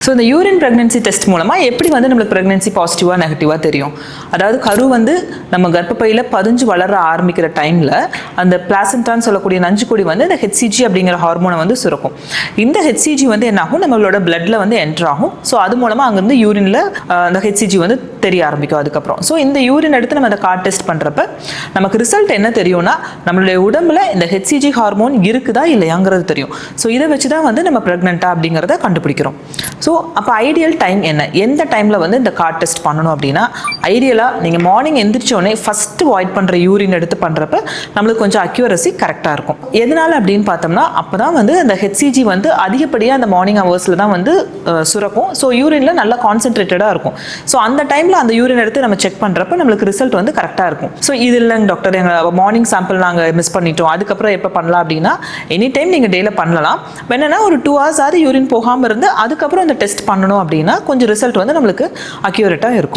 So இந்த urine pregnancy test மூலமாக எப்படி வந்து நம்மளுக்கு ப்ரெக்னன்சி பாசிட்டிவாக நெகட்டிவாக தெரியும். அதாவது கரு வந்து நம்ம கர்ப்பப்பையில் பதிஞ்சு வளர ஆரம்பிக்கிற டைமில் அந்த பிளாசண்டான்னு சொல்லக்கூடிய நஞ்சுக்கொடி வந்து இந்த ஹெச்சிஜி அப்படிங்கிற ஹார்மோனை வந்து சுரக்கும். இந்த ஹெச்சிஜி வந்து என்னாகும், நம்மளோட பிளட்ல வந்து என்டர் ஆகும். ஸோ அது மூலமாக அங்கேருந்து யூரினில் அந்த ஹெச்சிஜி வந்து தெரிய ஆரம்பிக்கும். அதுக்கப்புறம் ஸோ இந்த யூரின் எடுத்து நம்ம அந்த கார்ட் டெஸ்ட் பண்ணுறப்ப நமக்கு ரிசல்ட் என்ன தெரியும்னா, நம்மளுடைய உடம்புல இந்த ஹெச்சிஜி ஹார்மோன் இருக்குதா இல்லையாங்கிறது தெரியும். ஸோ இதை வச்சு தான் வந்து நம்ம ப்ரெக்னெண்ட்டா அப்படிங்கிறத கண்டுபிடிக்கிறோம். ஸோ அப்போ ஐடியல் டைம் என்ன, எந்த டைமில் வந்து இந்த கார்ட் டெஸ்ட் பண்ணணும் அப்படின்னா, ஐடியலாக நீங்கள் மார்னிங் எந்திரிச்சோடனே ஃபஸ்ட்டு வாய்ட் பண்ணுற யூரின் எடுத்து பண்ணுறப்ப நம்மளுக்கு கொஞ்சம் அக்யூரசி கரெக்டாக இருக்கும். எதனால் அப்படின்னு பார்த்தோம்னா, அப்போ தான் வந்து அந்த ஹெச்சிஜி வந்து அதிகப்படியாக அந்த மார்னிங் ஹவர்ஸில் தான் வந்து சுரக்கும். ஸோ யூரினில் நல்லா கான்சென்ட்ரேட்டடாக இருக்கும். ஸோ அந்த டைமில் அந்த யூரின் எடுத்து நம்ம செக் பண்ணுறப்ப நம்மளுக்கு ரிசல்ட் வந்து கரெக்டாக இருக்கும். ஸோ இது இல்லைங்க டாக்டர், எங்கள் மார்னிங் சாம்பிள் நாங்கள் மிஸ் பண்ணிட்டோம், அதுக்கப்புறம் எப்போ பண்ணலாம் அப்படின்னா, எனி டைம் நீங்கள் டேயில் பண்ணலாம். என்னன்னா ஒரு 2 hours ஆகுது யூரின் போகாமல் இருந்து அதுக்கப்புறம் இந்த டெஸ்ட் பண்ணணும் அப்படின்னா கொஞ்சம் ரிசல்ட் வந்து நம்மளுக்கு அக்யூரேட்டாக இருக்கும்.